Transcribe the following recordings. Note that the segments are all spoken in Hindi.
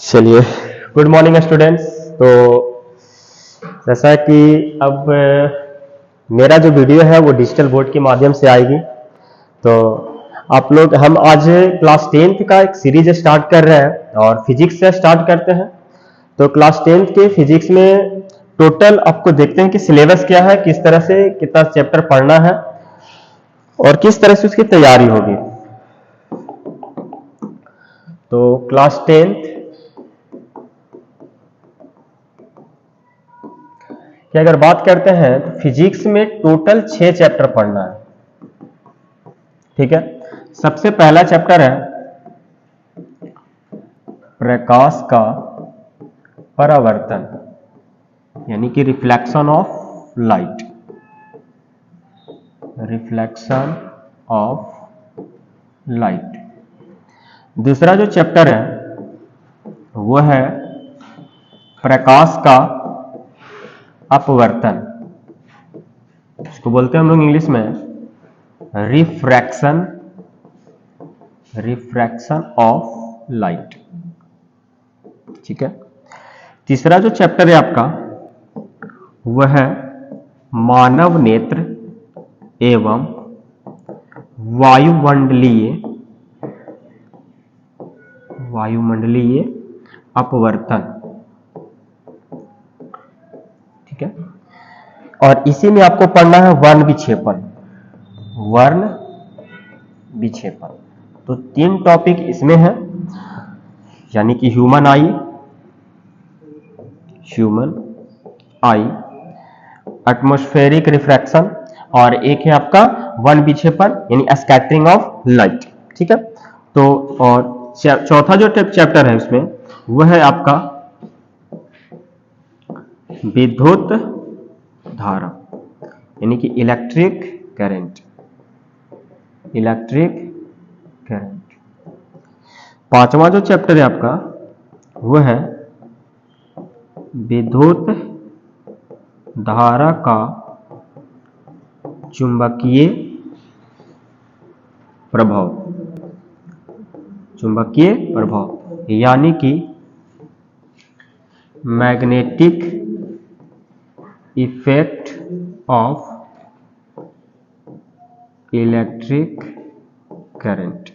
चलिए, गुड मॉर्निंग स्टूडेंट्स। तो जैसा कि अब मेरा जो वीडियो है वो डिजिटल बोर्ड के माध्यम से आएगी। तो आप लोग, हम आज क्लास 10th का एक सीरीज स्टार्ट कर रहे हैं और फिजिक्स से स्टार्ट करते हैं। तो क्लास 10th के फिजिक्स में टोटल आपको देखते हैं कि सिलेबस क्या है, किस तरह से कितना चैप्टर पढ़ना है और किस तरह से उसकी तैयारी होगी। तो क्लास 10th कि अगर बात करते हैं तो फिजिक्स में टोटल 6 चैप्टर पढ़ना है। ठीक है, सबसे पहला चैप्टर है प्रकाश का परावर्तन, यानी कि reflection of light. Reflection of light. दूसरा जो चैप्टर है वो है प्रकाश का अपवर्तन, इसको बोलते हैं हम लोग इंग्लिश में रिफ्रैक्शन ऑफ लाइट। ठीक है, तीसरा जो चैप्टर है आपका वह है मानव नेत्र एवं वायुमंडलीय अपवर्तन। ठीक है, और इसी में आपको पढ़ना है वर्ण विक्षेपण। तो 3 टॉपिक इसमें है, यानी कि ह्यूमन आई, एटमॉस्फेरिक रिफ्रैक्शन और एक है आपका वर्ण विक्षेपण यानी स्कैटरिंग ऑफ लाइट। ठीक है, तो और चौथा जो चैप्टर है उसमें वह है आपका विद्युत धारा, यानी कि इलेक्ट्रिक करंट। पांचवा जो चैप्टर है आपका वह है विद्युत धारा का चुंबकीय प्रभाव, यानी कि magnetic effect of electric current.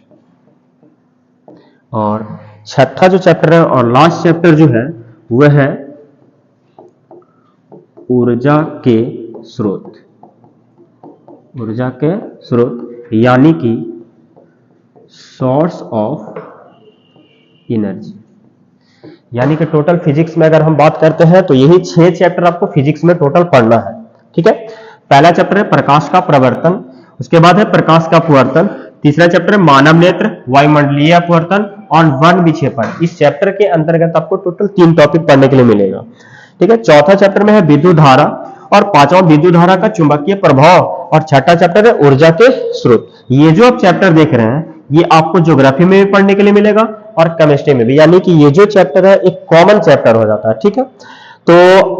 और छठा जो चैप्टर है और लास्ट चैप्टर जो है वह है ऊर्जा के स्रोत, यानी कि सोर्स ऑफ एनर्जी। यानी कि टोटल फिजिक्स में अगर हम बात करते हैं तो यही 6 चैप्टर आपको फिजिक्स में टोटल पढ़ना है। ठीक है, पहला चैप्टर है प्रकाश का प्रवर्तन, उसके बाद है प्रकाश का अपवर्तन, तीसरा चैप्टर है मानव नेत्र, वायुमंडलीय अपवर्तन और वर्ण विक्षेपण। इस चैप्टर के अंतर्गत आपको टोटल 3 टॉपिक पढ़ने के लिए मिलेगा। ठीक है, चौथा चैप्टर में है विद्युत धारा और पांचवा विद्युत धारा का चुंबकीय प्रभाव और छठा चैप्टर है ऊर्जा के स्रोत। ये जो आप चैप्टर देख रहे हैं ये आपको ज्योग्राफी में भी पढ़ने के लिए मिलेगा और केमिस्ट्री में भी, यानी कि ये जो चैप्टर है एक कॉमन चैप्टर हो जाता है। ठीक है, तो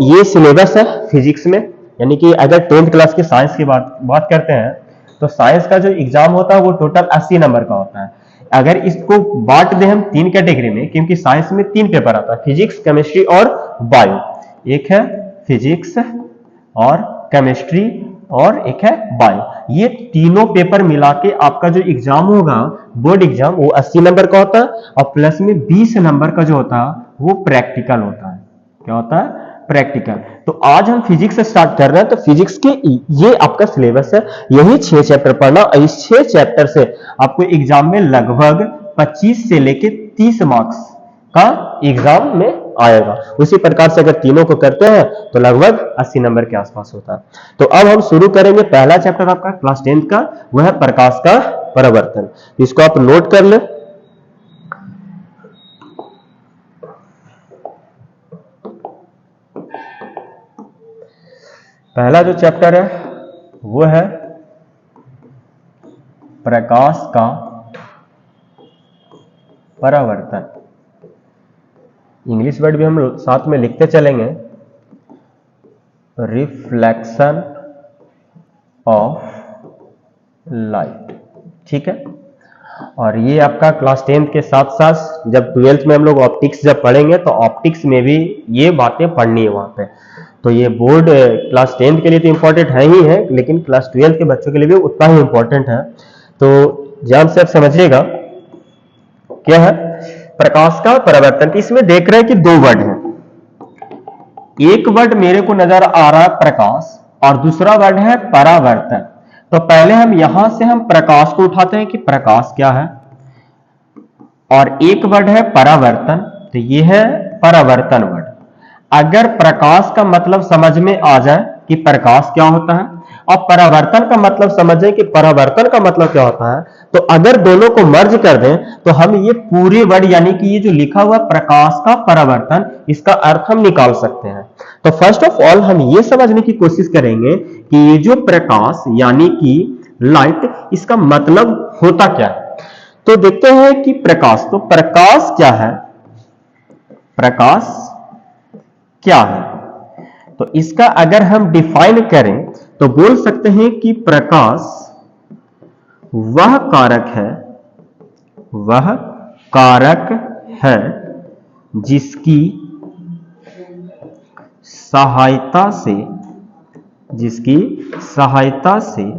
ये सिलेबस है फिजिक्स में, यानी कि अगर 10th क्लास के साइंस की बात करते हैं तो साइंस का जो एग्जाम होता है वो टोटल 80 नंबर का होता है। अगर इसको बांट दें हम 3 कैटेगरी में, क्योंकि साइंस में 3 पेपर आता है, फिजिक्स, केमिस्ट्री और बायो। एक है फिजिक्स और केमिस्ट्री और एक है बायो। ये तीनों पेपर मिला के आपका जो एग्जाम होगा बोर्ड एग्जाम वो 80 नंबर का होता है और प्लस में 20 नंबर का जो होता है वो प्रैक्टिकल होता है। क्या होता है? प्रैक्टिकल। तो आज हम फिजिक्स से स्टार्ट कर रहे हैं, तो फिजिक्स के ये आपका सिलेबस है, यही 6 चैप्टर पढ़ना। इस 6 चैप्टर से आपको एग्जाम में लगभग 25 से लेके 30 मार्क्स का एग्जाम में आएगा। उसी प्रकार से अगर तीनों को करते हैं तो लगभग 80 नंबर के आसपास होता है। तो अब हम शुरू करेंगे पहला चैप्टर आपका क्लास 10th का, वह है प्रकाश का परावर्तन। इसको आप नोट कर ले। पहला जो चैप्टर है वो है प्रकाश का परावर्तन। इंग्लिश वर्ड भी हम साथ में लिखते चलेंगे, रिफ्लेक्शन ऑफ लाइट। ठीक है, और ये आपका क्लास 10th के साथ साथ जब 12th में हम लोग ऑप्टिक्स जब पढ़ेंगे तो ऑप्टिक्स में भी ये बातें पढ़नी है वहां पे। तो ये बोर्ड क्लास 10th के लिए तो इंपॉर्टेंट है ही है, लेकिन क्लास 12th के बच्चों के लिए भी उतना ही इंपॉर्टेंट है। तो ध्यान से आप समझिएगा क्या है प्रकाश का परावर्तन। इसमें देख रहे हैं कि दो वर्ड है, एक वर्ड मेरे को नजर आ रहा है प्रकाश और दूसरा वर्ड है परावर्तन। तो पहले हम यहां से हम प्रकाश को उठाते हैं कि प्रकाश क्या है, और एक वर्ड है परावर्तन, तो ये है परावर्तन वर्ड। अगर प्रकाश का मतलब समझ में आ जाए कि प्रकाश क्या होता है और परावर्तन का मतलब समझ जाए कि परावर्तन का मतलब क्या होता है, तो अगर दोनों को मर्ज कर दें तो हम ये पूरे वर्ड यानी कि ये जो लिखा हुआ प्रकाश का परावर्तन, इसका अर्थ हम निकाल सकते हैं। तो फर्स्ट ऑफ ऑल हम ये समझने की कोशिश करेंगे कि ये जो प्रकाश यानी कि लाइट, इसका मतलब होता क्या है। तो देखते हैं कि प्रकाश, तो प्रकाश क्या है, प्रकाश क्या है। तो इसका अगर हम डिफाइन करें तो बोल सकते हैं कि प्रकाश वह कारक है, वह कारक है जिसकी सहायता से, जिसकी सहायता से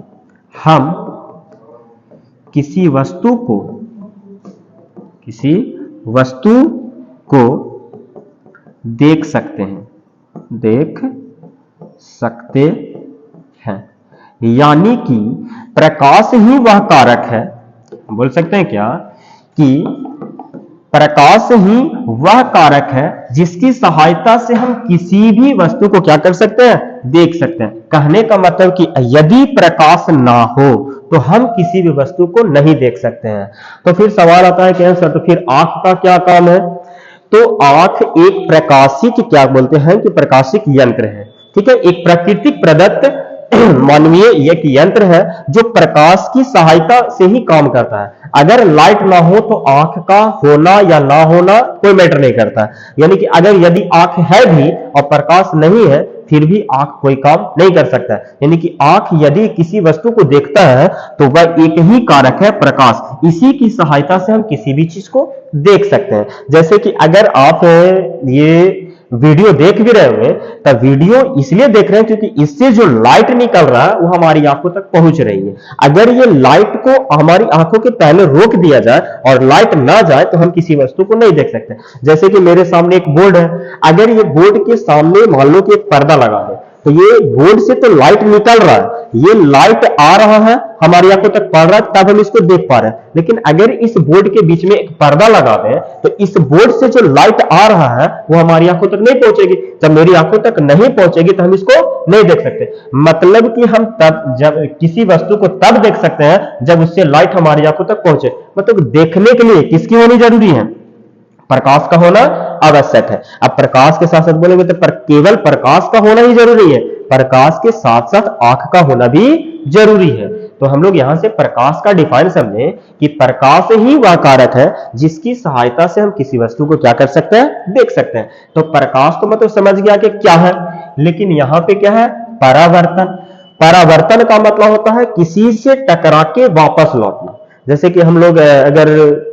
हम किसी वस्तु को, किसी वस्तु को देख सकते हैं, देख सकते हैं। यानी कि प्रकाश ही वह कारक है, बोल सकते हैं क्या कि प्रकाश ही वह कारक है जिसकी सहायता से हम किसी भी वस्तु को क्या कर सकते हैं, देख सकते हैं। कहने का मतलब कि यदि प्रकाश ना हो तो हम किसी भी वस्तु को नहीं देख सकते हैं। तो फिर सवाल आता है कि सर तो फिर आंख का क्या काम है। तो आंख एक प्रकाशिक, क्या बोलते हैं कि प्रकाशिक यंत्र है, ठीक है, एक प्राकृतिक प्रदत्त मानवीय एक यंत्र है जो प्रकाश की सहायता से ही काम करता है। अगर लाइट ना हो तो आंख का होना या ना होना कोई मैटर नहीं करता। यानी कि अगर यदि आंख है भी और प्रकाश नहीं है फिर भी आंख कोई काम नहीं कर सकता। यानी कि आंख यदि किसी वस्तु को देखता है तो वह एक ही कारक है प्रकाश, इसी की सहायता से हम किसी भी चीज को देख सकते हैं। जैसे कि अगर आप ये वीडियो देख भी रहे होंगे तो वीडियो इसलिए देख रहे हैं क्योंकि इससे जो लाइट निकल रहा है वो हमारी आंखों तक पहुंच रही है। अगर ये लाइट को हमारी आंखों के पहले रोक दिया जाए और लाइट ना जाए तो हम किसी वस्तु को नहीं देख सकते। जैसे कि मेरे सामने एक बोर्ड है, अगर ये बोर्ड के सामने मान लो कि एक पर्दा लगा दे तो ये बोर्ड से तो लाइट निकल रहा है, ये लाइट आ रहा है हमारी आंखों तक पड़ रहा है तब हम इसको देख पा रहे हैं। लेकिन अगर इस बोर्ड के बीच में एक पर्दा लगा दें तो इस बोर्ड से जो लाइट आ रहा है वो हमारी आंखों तक नहीं पहुंचेगी। जब मेरी आंखों तक नहीं पहुंचेगी तो हम इसको नहीं देख सकते। मतलब कि हम तब जब किसी वस्तु को तब देख सकते हैं जब उससे लाइट हमारी आंखों तक पहुंचे। मतलब देखने के लिए किसकी होनी जरूरी है, प्रकाश का होना आवश्यक है। अब प्रकाश के साथ साथ बोलेंगे तो केवल प्रकाश का होना ही जरूरी है, प्रकाश के साथ साथ आंख का होना भी जरूरी है। तो हम लोग यहां से प्रकाश का डिफाइन समझें कि प्रकाश ही वह कारक है जिसकी सहायता से हम किसी वस्तु को क्या कर सकते हैं, देख सकते हैं। तो प्रकाश तो मतलब समझ गया कि क्या है, लेकिन यहां पे क्या है परावर्तन। परावर्तन का मतलब होता है किसी से टकरा के वापस लौटना। जैसे कि हम लोग अगर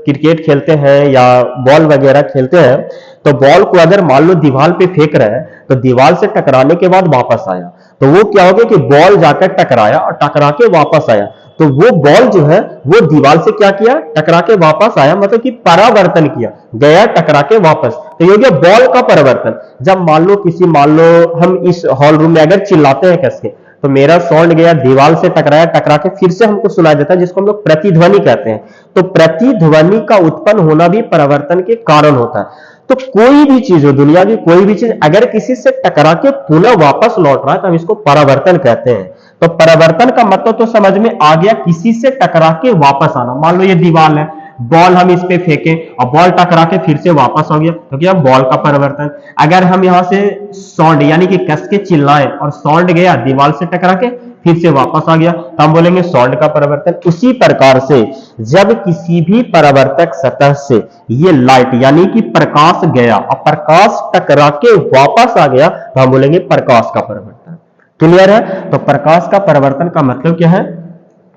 क्रिकेट खेलते हैं या बॉल वगैरह खेलते हैं तो बॉल को अगर मान लो दीवार पे फेंक रहे हैं तो दीवार से टकराने के बाद वापस आया तो वो क्या हो गया कि बॉल जाकर टकराया और टकरा के वापस आया। तो वो बॉल जो है वो दीवार से क्या किया, टकरा के वापस आया, मतलब कि परावर्तन किया, गया टकरा के वापस। तो ये हो गया बॉल का परिवर्तन। जब मान लो हम इस हॉल रूम में अगर चिल्लाते हैं कस के तो मेरा साउंड गया दीवार से टकराया, टकरा के फिर से हमको सुनाई देता है जिसको हम लोग प्रतिध्वनि कहते हैं। तो प्रतिध्वनि का उत्पन्न होना भी परावर्तन के कारण होता है। तो कोई भी चीज हो, दुनिया की कोई भी चीज अगर किसी से टकरा के पुनः वापस लौट रहा है तो हम इसको परावर्तन कहते हैं। तो परावर्तन का मतलब तो समझ में आ गया, किसी से टकरा के वापस आना। मान लो ये दीवार है, बॉल हम इस पे फेंके और बॉल टकरा के फिर से वापस हो गया तो क्या बॉल का परिवर्तन। अगर हम यहां से साउंड यानी कि कस के चिल्लाएं और साउंड गया दीवार से टकरा के फिर से वापस आ गया तो हम बोलेंगे साउंड का परिवर्तन। उसी प्रकार से जब किसी भी परावर्तक सतह से ये लाइट यानी कि प्रकाश गया और प्रकाश टकरा के वापस आ गया तो हम बोलेंगे प्रकाश का परिवर्तन। क्लियर है। तो प्रकाश का परिवर्तन का मतलब क्या है,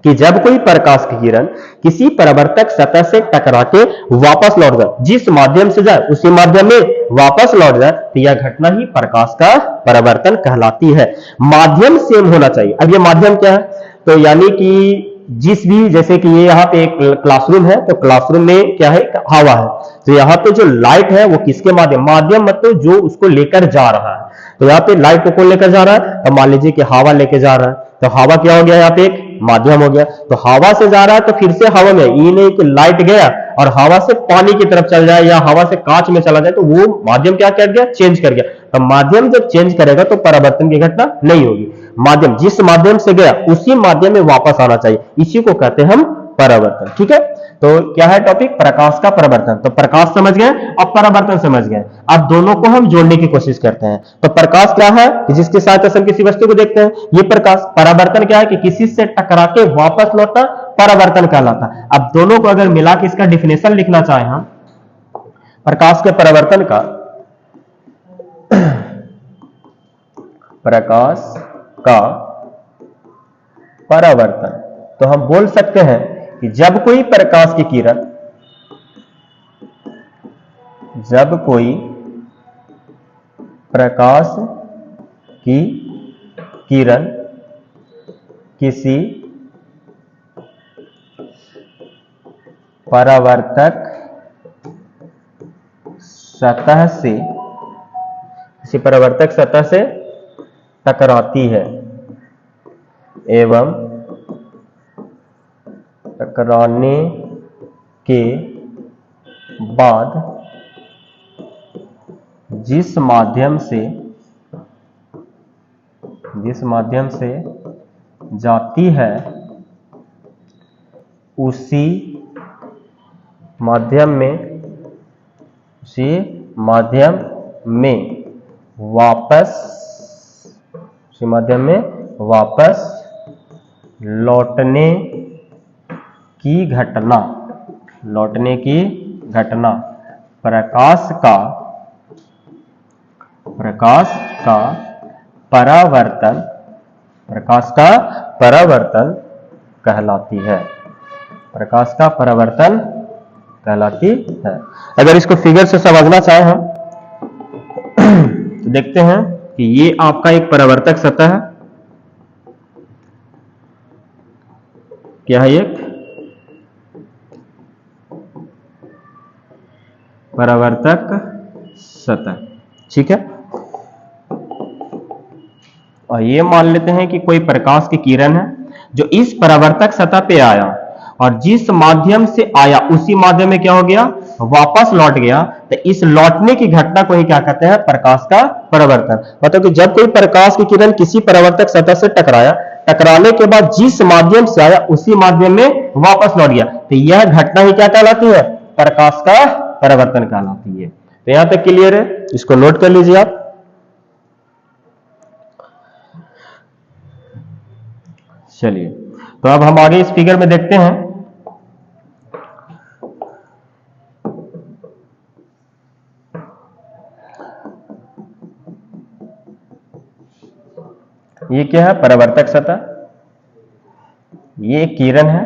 कि जब कोई प्रकाश की किरण किसी परावर्तक सतह से टकरा के वापस लौट जाए, जिस माध्यम से जाए उसी माध्यम में वापस लौट जाए, तो यह घटना ही प्रकाश का परावर्तन कहलाती है। माध्यम सेम होना चाहिए। अब ये माध्यम क्या है, तो यानी कि जिस भी, जैसे कि ये यहाँ पे एक क्लासरूम है, तो क्लासरूम में क्या है, हवा है, तो यहाँ पे जो लाइट है वो किसके माध्यम, माध्यम मतलब जो उसको लेकर जा रहा है, तो यहाँ पे लाइट को कौन लेकर जा रहा है, तो मान लीजिए कि हवा लेकर जा रहा है, तो हवा क्या हो गया, यहाँ पे एक माध्यम हो गया। तो हवा से जा रहा है तो फिर से हवा में, ये नहीं कि लाइट गया और हवा से पानी की तरफ चल जाए या हवा से कांच में चला जाए, तो वो माध्यम क्या कर गया, चेंज कर गया। तो माध्यम जब चेंज करेगा तो परावर्तन की घटना नहीं होगी। माध्यम जिस माध्यम से गया उसी माध्यम में वापस आना चाहिए, इसी को कहते हैं हम परावर्तन। ठीक है, तो क्या है टॉपिक, प्रकाश का परावर्तन। तो प्रकाश समझ गए और परावर्तन समझ गए। अब दोनों को हम जोड़ने की कोशिश करते हैं। तो प्रकाश क्या है कि जिसके साथ हम किसी वस्तु को देखते हैं, ये प्रकाश। परावर्तन क्या है कि किसी से टकरा के वापस लौटना, परावर्तन कहलाता। अब दोनों को अगर मिला के इसका डिफिनेशन लिखना चाहे हम, प्रकाश के परावर्तन का, प्रकाश का परावर्तन, तो हम बोल सकते हैं कि जब कोई प्रकाश की किरण, जब कोई प्रकाश की किरण किसी परावर्तक सतह से, किसी परावर्तक सतह से टकराती है एवं टकराने के बाद जिस माध्यम से जाती है उसी माध्यम में वापस लौटने की घटना प्रकाश का परावर्तन कहलाती है। प्रकाश का परावर्तन कहलाती है। अगर इसको फिगर से समझना चाहे हम तो देखते हैं कि ये आपका एक परावर्तक सतह है। क्या है, एक परावर्तक सतह। ठीक है, और ये मान लेते हैं कि कोई प्रकाश की किरण है जो इस परावर्तक सतह पे आया और जिस माध्यम से आया उसी माध्यम में क्या हो गया, वापस लौट गया। तो इस लौटने की घटना को ही क्या कहते हैं, प्रकाश का परावर्तन। मतलब कि जब कोई प्रकाश की किरण किसी परावर्तक सतह से टकराया, टकराने के बाद जिस माध्यम से आया उसी माध्यम में वापस लौट गया, तो यह घटना ही क्या कहलाती है, प्रकाश का परावर्तन कहलाती है। तो यहां तक क्लियर है, इसको नोट कर लीजिए आप। चलिए, तो अब हम आगे इस फिगर में देखते हैं। ये क्या है, परावर्तक सतह। ये एक किरण है,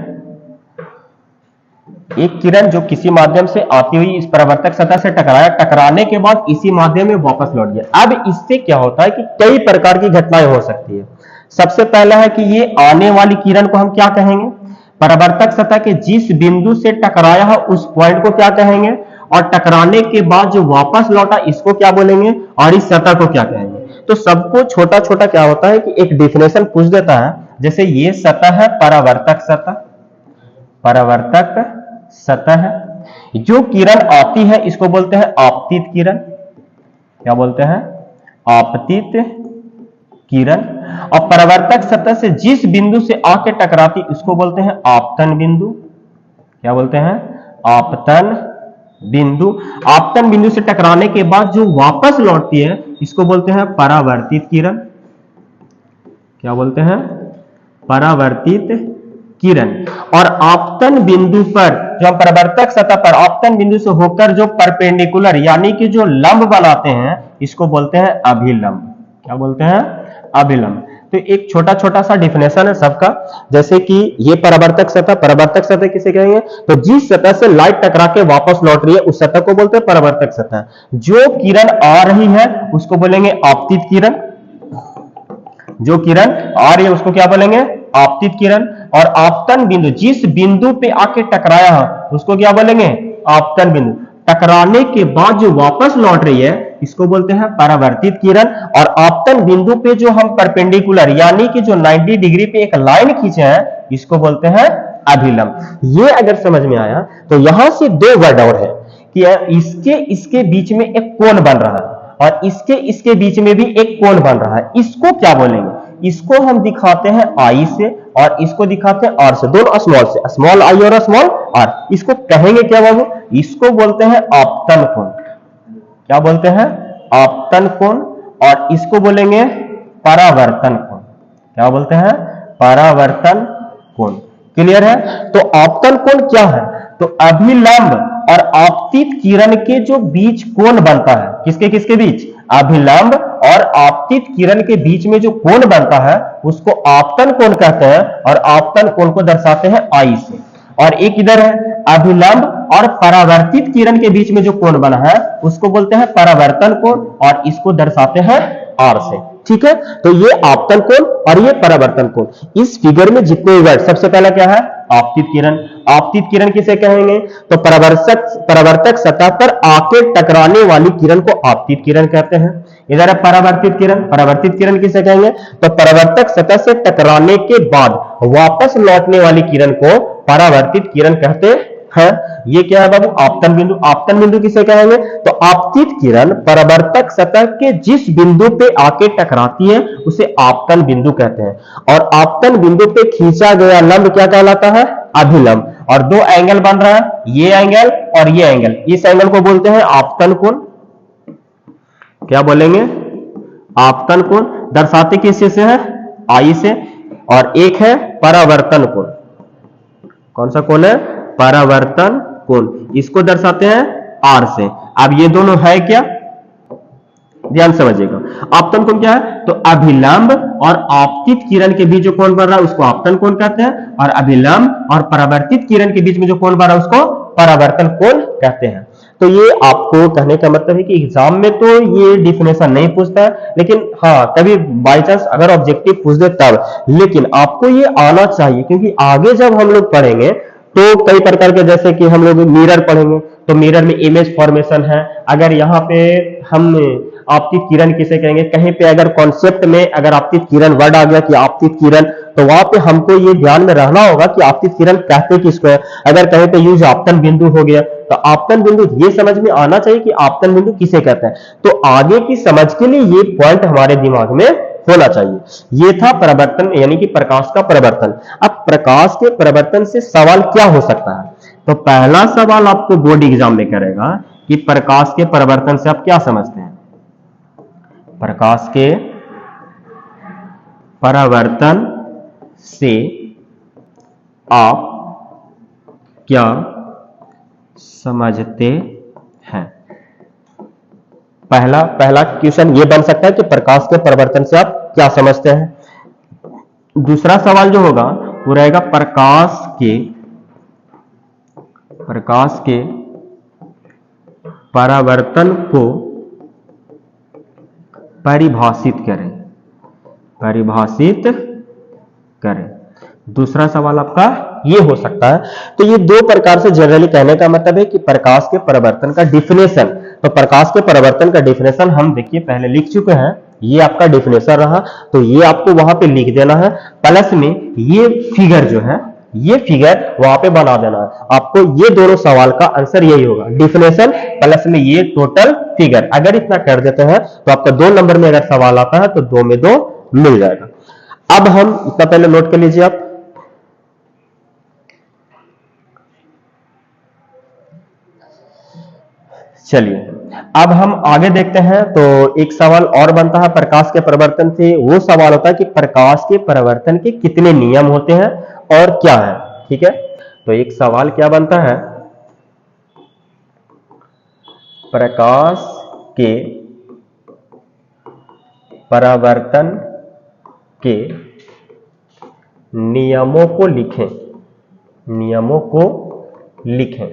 एक किरण जो किसी माध्यम से आती हुई इस परावर्तक सतह से टकराया, टकराने के बाद इसी माध्यम में वापस लौट गया। अब इससे क्या होता है कि कई प्रकार की घटनाएं हो सकती है। सबसे पहला है कि ये आने वाली किरण को हम क्या कहेंगे, परावर्तक सतह के जिस बिंदु से टकराया है उस पॉइंट को क्या कहेंगे, और टकराने के बाद जो वापस लौटा इसको क्या बोलेंगे, और इस सतह को क्या कहेंगे। तो सबको छोटा छोटा क्या होता है कि एक डिफिनेशन पूछ देता है। जैसे ये सतह है परावर्तक सतह, परावर्तक सतह जो किरण आती है इसको बोलते हैं आपतित किरण। क्या बोलते हैं, आपतित किरण। और परावर्तक सतह से जिस बिंदु से आके टकराती इसको बोलते हैं आपतन बिंदु। क्या बोलते हैं, आपतन बिंदु। आपतन बिंदु से टकराने के बाद जो वापस लौटती है इसको बोलते हैं परावर्तित किरण। क्या बोलते हैं, परावर्तित किरण। और आपतन बिंदु पर जो हम परावर्तक सतह पर आपतन बिंदु से होकर जो परपेंडिकुलर यानी कि जो लंब बनाते हैं इसको बोलते हैं अभिलंब। क्या बोलते हैं, अभिलंब। तो एक छोटा छोटा सा डिफिनेशन है सबका। जैसे कि ये परावर्तक सतह किसे कहेंगे? तो जिस सतह से लाइट टकरा के वापस लौट रही है उस सतह को बोलते हैं परावर्तक सतह। जो किरण आ रही है उसको बोलेंगे आपतित किरण, जो किरण आ रही है उसको क्या बोलेंगे? आपतित किरण। और आपतन बिंदु, जिस बिंदु पे आके टकराया है उसको क्या बोलेंगे? आपतन बिंदु। टकराने के बाद जो वापस लौट रही है इसको बोलते हैं परावर्तित किरण। और आपतन बिंदु पे जो हम परपेंडिकुलर यानी कि जो 90 डिग्री पे एक लाइन खींचे हैं इसको बोलते हैं अभिलंब। ये अगर समझ में आया तो यहां से दो वर्ड और है कि इसके बीच में एक कोण बन रहा है और इसके बीच में भी एक कोण बन रहा है, इसको क्या बोलेंगे? इसको हम दिखाते हैं आई से और इसको दिखाते हैं आर से, दोनों स्मॉल से, स्मॉल आई और स्मॉल आर। इसको कहेंगे क्या बाबू? इसको बोलते हैं आपतन कोण। क्या बोलते हैं? आपतन कोण। और इसको बोलेंगे परावर्तन कोण। क्या बोलते हैं? परावर्तन कोण। क्लियर है? तो आपतन कोण क्या है? तो अभिलंब और आपतित किरण के जो बीच कोण बनता है, किसके किसके बीच? अभिलंब और आपतित किरण के बीच में जो कोण बनता है उसको आपतन कोण कहते हैं और आपतन कोण को दर्शाते हैं आई से। और एक इधर है अभिलंब और परावर्तित किरण के बीच में जो कोण बना है उसको बोलते हैं परावर्तन कोण और इसको दर्शाते हैं आर से। ठीक है? तो ये आपतन कोण और ये परावर्तन कोण। इस फिगर में जितने वर्ड, सबसे पहला क्या है? आपतित किरण। आपतित किरण किसे कहेंगे? तो परावर्तक सतह पर आके टकराने वाली किरण को आपतित किरण कहते हैं। इधर है परावर्तित किरण। परावर्तित किरण किसे कहेंगे? तो परावर्तक सतह से टकराने के बाद वापस लौटने वाली किरण को परावर्तित किरण कहते हैं। ये क्या है बाबू? आपतन बिंदु। आपतन बिंदु किसे कहेंगे? तो आपतित किरण परावर्तक सतह के जिस बिंदु पे आके टकराती है उसे आपतन बिंदु कहते हैं। और आपतन बिंदु पे खींचा गया लंब क्या कहलाता है? अभिलंब। और दो एंगल बन रहा है, ये एंगल और ये एंगल, इस एंगल को बोलते हैं आपतन कोण। क्या बोलेंगे? आपतन कोण। दर्शाते किस चीज से है? आई से। और एक है परावर्तन कोण। कौन सा कोण है? परावर्तन कोण। इसको दर्शाते हैं आर से। अब ये दोनों है क्या? ध्यान समझिएगा। आपतन कोण क्या है? तो अभिलंब और आपतित किरण के बीच जो कोण बन रहा है उसको आपतन कोण कहते हैं और अभिलंब और परावर्तित किरण के बीच में जो कोण बन रहा है उसको परावर्तन कोण कहते हैं। तो ये आपको कहने का मतलब है कि एग्जाम में तो ये डिफिनेशन नहीं पूछता है, लेकिन हाँ कभी बाई चांस अगर ऑब्जेक्टिव पूछ दे तब। लेकिन आपको ये आना चाहिए क्योंकि आगे जब हम लोग पढ़ेंगे तो कई प्रकार के, जैसे कि हम लोग मिरर पढ़ेंगे तो मिरर में इमेज फॉर्मेशन है। अगर यहाँ पे हम आपतित किरण किसे कहेंगे, कहीं पे अगर कॉन्सेप्ट में अगर आपतित किरण वर्ड आ गया कि आपतित किरण, तो वहां पे हमको ये ध्यान में रहना होगा कि आपतित किरण कहते किसको है। अगर कहीं पे यूज आपतन बिंदु हो गया तो आपतन बिंदु ये समझ में आना चाहिए कि आपतन बिंदु किसे कहते हैं। तो आगे की समझ के लिए ये पॉइंट हमारे दिमाग में होना चाहिए। ये था परावर्तन यानी कि प्रकाश का परावर्तन। अब प्रकाश के परावर्तन से सवाल क्या हो सकता है? तो पहला सवाल आपको बोर्ड एग्जाम में करेगा कि प्रकाश के परावर्तन से आप क्या समझते हैं? प्रकाश के परावर्तन से आप क्या समझते हैं? पहला क्वेश्चन ये बन सकता है कि प्रकाश के परावर्तन से आप क्या समझते हैं। दूसरा सवाल जो होगा वो रहेगा प्रकाश के परावर्तन को परिभाषित करें। दूसरा सवाल आपका ये हो सकता है। तो ये दो प्रकार से जनरली कहने का मतलब है कि प्रकाश के परावर्तन का डिफिनेशन। तो प्रकाश के परावर्तन का डिफिनेशन हम देखिए पहले लिख चुके हैं, ये आपका डिफिनेशन रहा, तो ये आपको वहां पे लिख देना है। प्लस में ये फिगर जो है, ये फिगर वहां पे बना देना है। आपको ये दोनों सवाल का आंसर यही होगा, डिफिनेशन प्लस में ये टोटल फिगर। अगर इतना कर देते हैं तो आपका 2 नंबर में अगर सवाल आता है तो 2 में 2 मिल जाएगा। अब हम इतना पहले नोट कर लीजिए आप। चलिए अब हम आगे देखते हैं। तो एक सवाल और बनता है प्रकाश के परावर्तन से, वो सवाल होता है कि प्रकाश के परावर्तन के कितने नियम होते हैं और क्या है। ठीक है, तो एक सवाल क्या बनता है, प्रकाश के परावर्तन के नियमों को लिखें, नियमों को लिखें।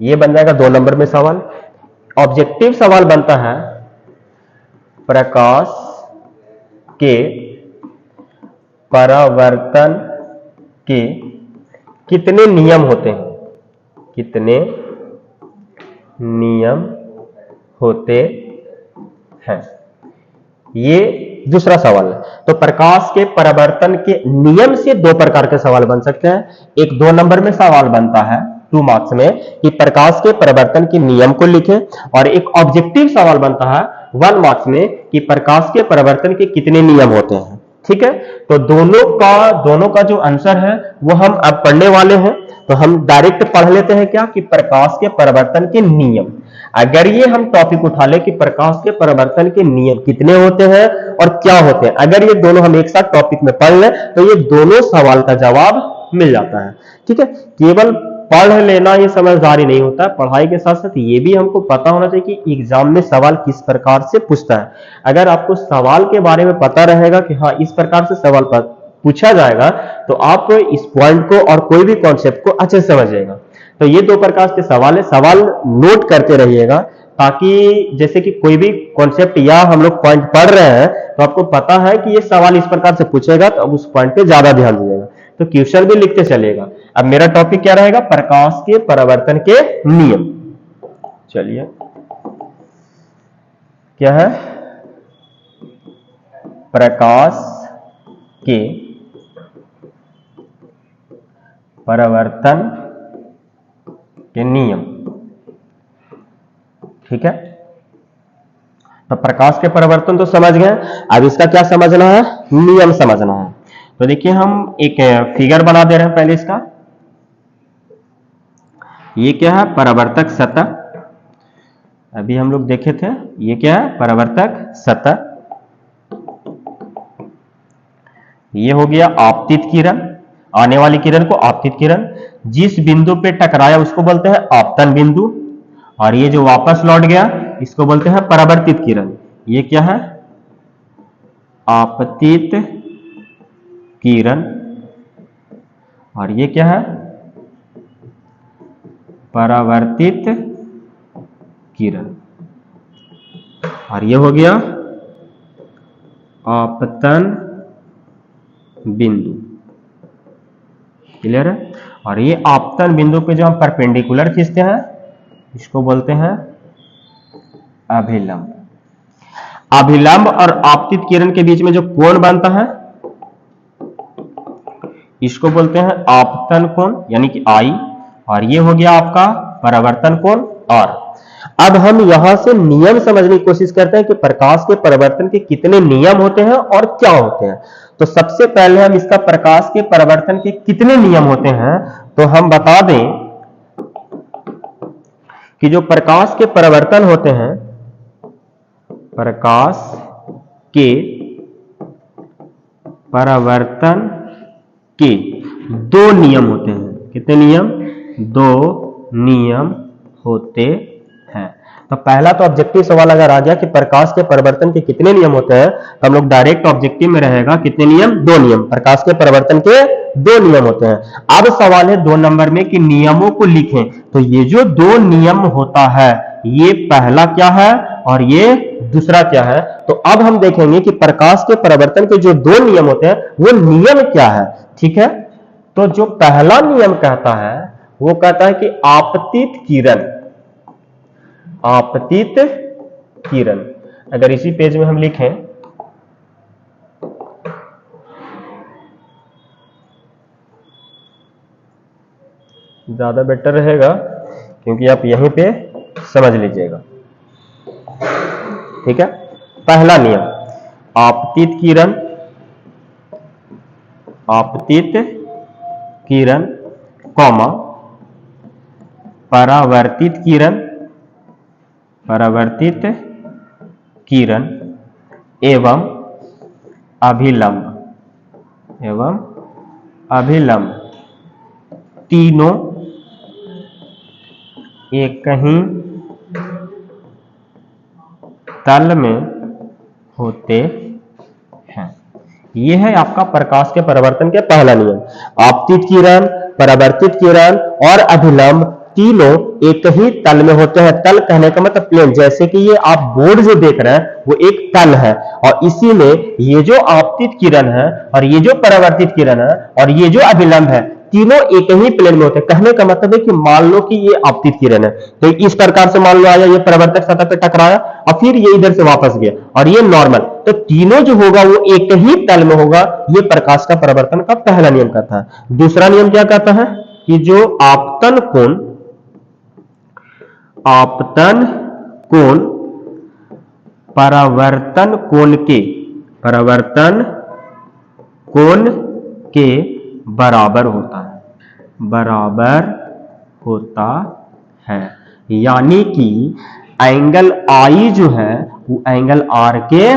ये बन जाएगा 2 नंबर में सवाल। ऑब्जेक्टिव सवाल बनता है प्रकाश के परावर्तन के कितने नियम होते हैं, कितने नियम होते हैं, ये दूसरा सवाल है। तो प्रकाश के परावर्तन के नियम से 2 प्रकार के सवाल बन सकते हैं। एक 2 नंबर में सवाल बनता है 2 मार्क्स में कि प्रकाश के परावर्तन के नियम को लिखें, और एक ऑब्जेक्टिव सवाल बनता है 1 मार्क्स में कि प्रकाश के परावर्तन के कितने नियम होते हैं। ठीक है, तो दोनों का जो आंसर है वो हम अब पढ़ने वाले हैं। तो हम डायरेक्ट पढ़ लेते हैं क्या कि प्रकाश के परावर्तन के नियम। अगर ये हम टॉपिक उठा ले कि प्रकाश के परावर्तन के नियम कितने होते हैं और क्या होते हैं, अगर ये दोनों हम एक साथ टॉपिक में पढ़ लें तो ये दोनों सवाल का जवाब मिल जाता है। ठीक है, केवल पढ़ लेना ये समझदारी नहीं होता, पढ़ाई के साथ साथ ये भी हमको पता होना चाहिए कि एग्जाम में सवाल किस प्रकार से पूछता है। अगर आपको सवाल के बारे में पता रहेगा कि हाँ इस प्रकार से सवाल पूछा जाएगा तो आप इस पॉइंट को और कोई भी कॉन्सेप्ट को अच्छे से समझिएगा। तो ये 2 प्रकार के सवाल है, सवाल नोट करते रहिएगा ताकि जैसे कि कोई भी कॉन्सेप्ट या हम लोग पॉइंट पढ़ रहे हैं तो आपको पता है कि ये सवाल इस प्रकार से पूछेगा, तो अब उस पॉइंट पे ज्यादा ध्यान दीजिएगा, तो क्वेश्चन भी लिखते चलिएगा। अब मेरा टॉपिक क्या रहेगा, प्रकाश के परावर्तन के नियम। चलिए क्या है, प्रकाश के परावर्तन के नियम। ठीक है, तो प्रकाश के परावर्तन तो समझ गए, अब इसका क्या समझना है, नियम समझना है। तो देखिए हम एक फिगर बना दे रहे हैं पहले इसका। ये क्या है, परावर्तक सतह। अभी हम लोग देखे थे, ये क्या है, परावर्तक सतह। ये हो गया आपतित किरण, आने वाली किरण को आपतित किरण। जिस बिंदु पे टकराया उसको बोलते हैं आपतन बिंदु, और ये जो वापस लौट गया इसको बोलते हैं परावर्तित किरण। ये क्या है, आपतित किरण, और ये क्या है, परावर्तित किरण। और ये हो गया आपतन बिंदु। क्लियर है, और ये आपतन बिंदु पे जो हम परपेंडिकुलर खींचते हैं इसको बोलते हैं अभिलंब। अभिलंब और आपतित किरण के बीच में जो कोण बनता है इसको बोलते हैं आपतन कोण, यानी कि आई, और ये हो गया आपका परावर्तन कोण आर। अब हम यहां से नियम समझने की कोशिश करते हैं कि प्रकाश के परावर्तन के कितने नियम होते हैं और क्या होते हैं। तो सबसे पहले हम इसका प्रकाश के परावर्तन के कितने नियम होते हैं तो हम बता दें कि जो प्रकाश के परावर्तन होते हैं, प्रकाश के परावर्तन के 2 नियम होते हैं। कितने नियम, 2 नियम होते हैं। तो पहला तो ऑब्जेक्टिव सवाल अगर आ गया कि प्रकाश के परावर्तन के कितने नियम होते हैं तो हम लोग डायरेक्ट ऑब्जेक्टिव में रहेगा कितने नियम, 2 नियम। प्रकाश के परावर्तन के 2 नियम होते हैं। अब सवाल है 2 नंबर में कि नियमों को लिखें। तो ये जो 2 नियम होता है ये पहला क्या है और ये दूसरा क्या है। तो अब हम देखेंगे कि प्रकाश के परावर्तन के जो 2 नियम होते हैं वो नियम क्या है। ठीक है, तो जो पहला नियम कहता है वो कहता है कि आपतित किरण, आपतित किरण। अगर इसी पेज में हम लिखें ज्यादा बेटर रहेगा क्योंकि आप यहीं पे समझ लीजिएगा। ठीक है, पहला नियम आपतित किरण, आपतित किरण कॉमा परावर्तित किरण, परावर्तित किरण एवं अभिलंब, एवं अभिलंब तीनों एक ही तल में होते ये है आपका प्रकाश के परावर्तन के पहला नियम। आपतित किरण, परावर्तित किरण और अभिलंब तीनों एक ही तल में होते हैं। तल कहने का मतलब प्लेन, जैसे कि ये आप बोर्ड जो देख रहे हैं वो एक तल है और इसी में ये जो आपतित किरण है और ये जो परावर्तित किरण है और ये जो अभिलंब है तीनों एक ही प्लेन में होते हैं। कहने का मतलब है कि मान लो कि ये आपतित किरण है तो इस प्रकार से मान लो आया, ये परावर्तक सतह पे टकराया और फिर ये इधर से वापस गया और ये नॉर्मल, तो तीनों जो होगा वो एक ही तल में होगा। ये प्रकाश का परावर्तन का पहला नियम कहता है। दूसरा नियम क्या कहता है कि जो आपतन कोण परावर्तन कोण के बराबर होता है, यानी कि एंगल आई जो है वो एंगल आर के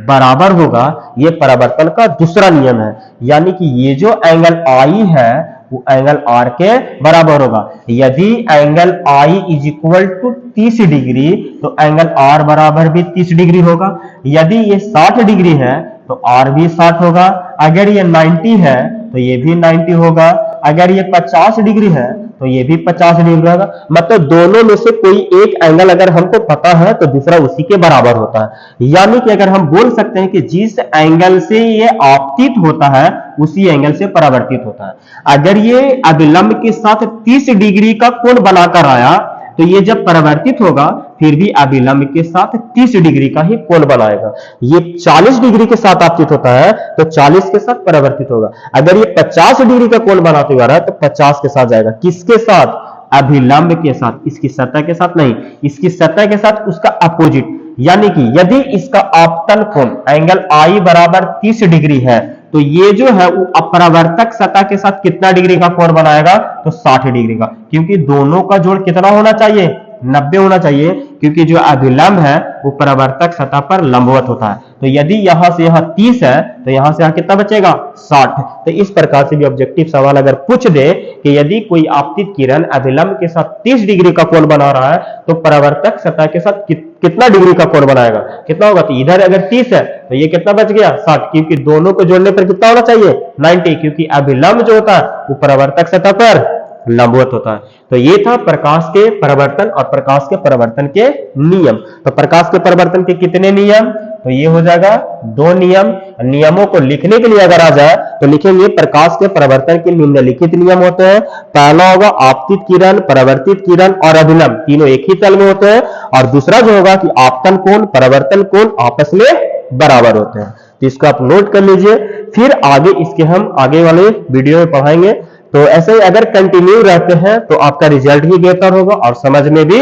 बराबर होगा। ये परावर्तन का दूसरा नियम है, यानी कि ये जो एंगल आई है वो एंगल आर के बराबर होगा। यदि angle I is equal to 30 degree तो एंगल आर बराबर भी 30 डिग्री होगा। यदि ये 60 डिग्री है तो आर भी 60 होगा। अगर ये 90 है तो ये भी 90 होगा। अगर ये 50 डिग्री है तो ये भी 50 डिग्री होगा। मतलब दोनों में से कोई एक एंगल अगर हमको पता है तो दूसरा उसी के बराबर होता है। यानी कि अगर हम बोल सकते हैं कि जिस एंगल से ये आपतित होता है उसी एंगल से परावर्तित होता है। अगर ये अभिलंब के साथ 30 डिग्री का कोण बनाकर आया तो ये जब परावर्तित होगा फिर भी अभिलंब के साथ 30 डिग्री का ही कोण बनाएगा। ये 40 डिग्री के साथ आपतित होता है तो 40 के साथ परावर्तित होगा। अगर ये 50 डिग्री का कोण बनाते हुआ रहा तो 50 के साथ जाएगा। किसके साथ? अभिलंब के साथ, इसकी सतह के साथ नहीं, इसकी सतह के साथ उसका अपोजिट। यानी कि यदि इसका आपतन कोण एंगल आई बराबर 30 डिग्री है तो ये जो है वो अपरावर्तक सतह के साथ कितना डिग्री का कोण बनाएगा? तो 60 डिग्री का, क्योंकि दोनों का जोड़ कितना होना चाहिए? 90 होना चाहिए, क्योंकि जो अभिलंब है वो परावर्तक सतह पर लंबवत होता है। तो यदि यहां से यहां 30 है तो यहां से यहां कितना बचेगा? 60। तो इस प्रकार से भी ऑब्जेक्टिव सवाल अगर पूछ दे कि यदि कोई आपतित किरण अभिलंब के साथ 30 डिग्री का कोण बना रहा है तो परावर्तक सतह के साथ कितना डिग्री का कोण बनाएगा? कितना होगा? तो इधर अगर 30 है तो ये कितना बच गया? 60, क्योंकि दोनों को जोड़ने पर कितना होना चाहिए? 90, क्योंकि अभिलंब जो होता है वो परावर्तक सतह पर लंबवत होता है। तो ये था प्रकाश के परावर्तन और प्रकाश के परावर्तन के नियम। तो प्रकाश के परावर्तन के कितने नियम? तो ये हो जाएगा 2 नियम। नियमों को लिखने के लिए अगर आ जाए तो लिखेंगे प्रकाश के परावर्तन के निम्नलिखित नियम होते हैं। पहला होगा आपतित किरण, परावर्तित किरण और अभिलंब तीनों एक ही तल में होते हैं। और दूसरा जो होगा कि आपतन कोण, परावर्तन कोण आपस में बराबर होते हैं। तो इसको आप नोट कर लीजिए, फिर आगे इसके हम आगे वाले वीडियो में पढ़ाएंगे। तो ऐसे ही अगर कंटिन्यू रहते हैं तो आपका रिजल्ट भी बेहतर होगा और समझ में भी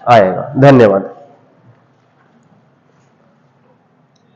आएगा। धन्यवाद।